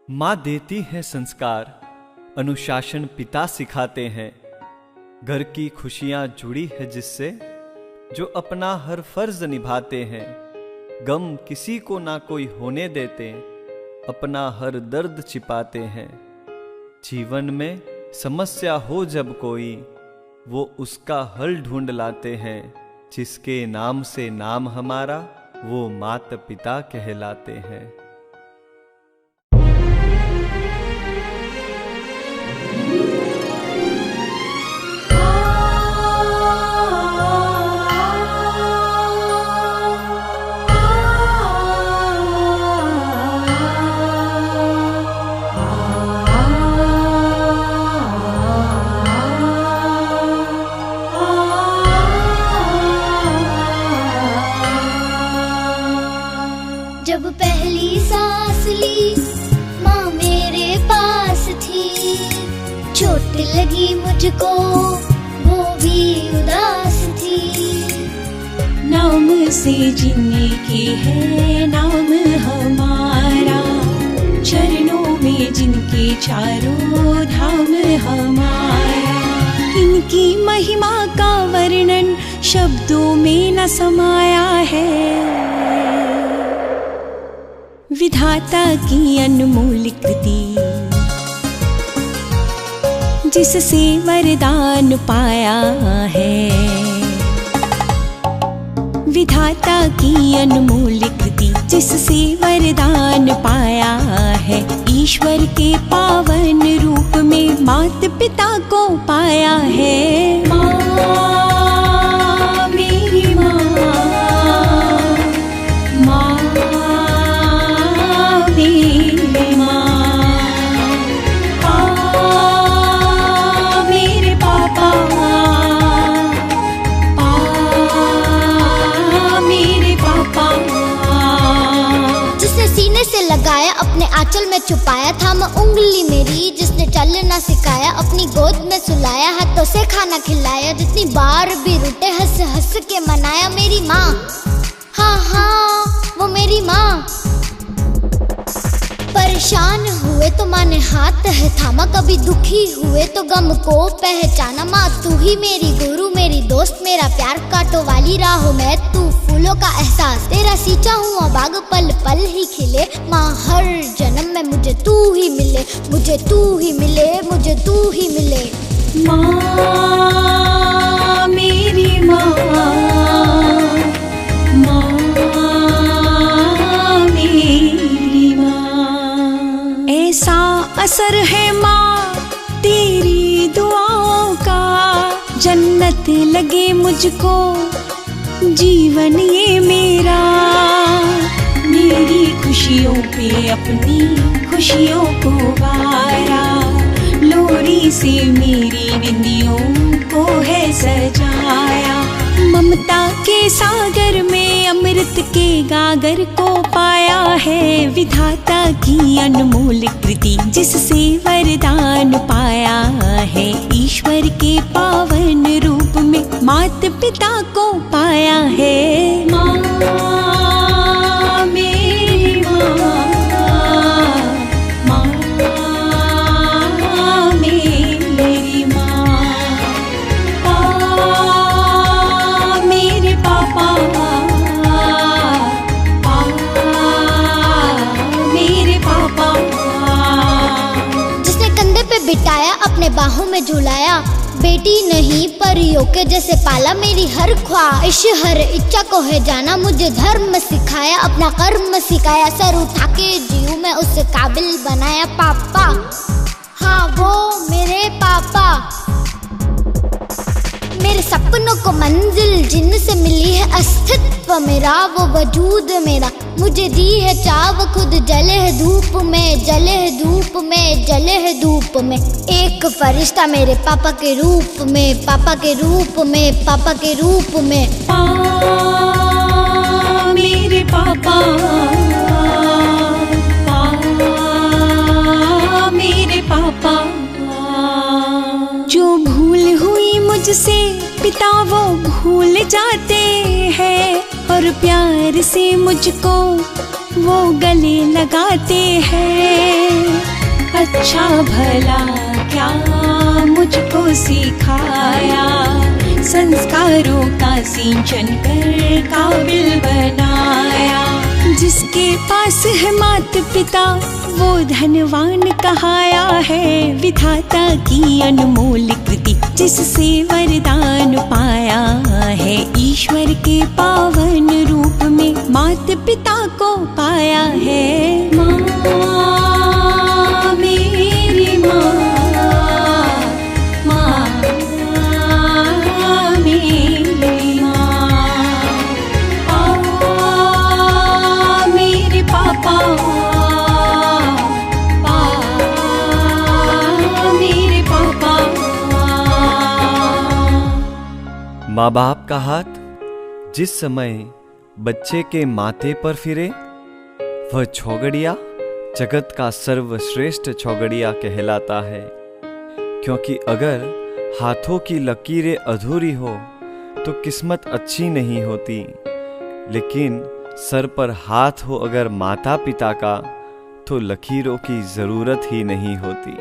माँ देती है संस्कार, अनुशासन पिता सिखाते हैं। घर की खुशियाँ जुड़ी है जिससे, जो अपना हर फर्ज निभाते हैं। गम किसी को ना कोई होने देते, अपना हर दर्द छिपाते हैं। जीवन में समस्या हो जब कोई, वो उसका हल ढूंढ लाते हैं। जिसके नाम से नाम हमारा, वो माता पिता कहलाते हैं। जब पहली सांस ली माँ मेरे पास थी, चोट लगी मुझको वो भी उदास थी। नाम से जीने की है नाम हमारा, चरणों में जिनके चारों धाम हमारा। इनकी महिमा का वर्णन शब्दों में न समाया है। विधाता की अनमोल कृति, जिससे वरदान पाया है। विधाता की अनमोल कृति, जिससे वरदान पाया है। ईश्वर के पावन रूप में मात पिता को पाया है। माँ मेरी माँ, माँ मेरी माँ, मेरे पापा, मेरे पापा। जिसने सीने से लगाया अपने आंचल में छुपाया, थामा उंगली मेरी जिसने चलना सिखाया। अपनी गोद में सुलाया, हाथों से खाना खिलाया। जितनी बार भी रूठे हंस हंस के मनाया। मेरी माँ, हाँ हाँ वो मेरी माँ। परेशान हुए तो माँ ने हाथ है थामा, कभी दुखी हुए तो गम को पहचाना। माँ तू ही मेरी गुरु, मेरी दोस्त, मेरा प्यार। कांटों वाली राहों में तू फूलों का एहसास। तेरा सींचा हुआ बाग पल पल ही खिले। माँ हर जन्म में मुझे तू ही मिले, मुझे तू ही मिले, मुझे तू ही मिले। माँ मेरी माँ, माँ मेरी माँ। ऐसा असर है माँ तेरी दुआओं का, जन्नत लगे मुझको जीवन ये मेरा। मेरी खुशियों पे अपनी खुशियों को वारा, लोरी से मेरी बिंदियों को है सजाया। ममता के सागर में अमृत के गागर को पाया है। विधाता की अनमोल कृति, जिससे वरदान पाया है। ईश्वर के पावन रूप में मात पिता को पाया है। माँ मेरी माँ, माँ मेरी माँ, मेरे पापा, मेरे पापा। जिसने कंधे पे बिठाया, अपने बाहों में झुलाया। बेटी नहीं परियों के जैसे पाला। मेरी हर ख्वाहिश हर इच्छा को है जाना। मुझे धर्म सिखाया, अपना कर्म सिखाया। सर उठा के जीऊं मैं उस काबिल बनाया। पापा, हाँ वो मेरे पापा। मेरे सपनों को मंजिल जिनसे मिली है। अस्तित्व मेरा वो वजूद मेरा। मुझे दी है चाव खुद जले है धूप में, जले है धूप में, जले है धूप में। एक फरिश्ता मेरे पापा के रूप में, पापा के रूप में, पापा के रूप में। मेरे पापा, मेरे पापा। जो भूल हुई मुझसे पिता वो भूल जाते हैं, और प्यार से मुझको वो गले लगाते हैं। अच्छा भला क्या मुझको सिखाया, संस्कारों का सिंचन कर काबिल बनाया। जिसके पास है मात पिता वो धनवान कहाया है। विधाता की अनमोल कृति जिससे वरदान पाया है। ईश्वर के पावन रूप में मात पिता को पाया है। माँ मेरी माँ, माँ मेरी माँ, मेरे पापा, मेरे पापा। माँ बाप का हाथ जिस समय बच्चे के माथे पर फिरे वह छौगड़िया जगत का सर्वश्रेष्ठ छौगड़िया कहलाता है। क्योंकि अगर हाथों की लकीरें अधूरी हो तो किस्मत अच्छी नहीं होती, लेकिन सर पर हाथ हो अगर माता पिता का तो लकीरों की जरूरत ही नहीं होती।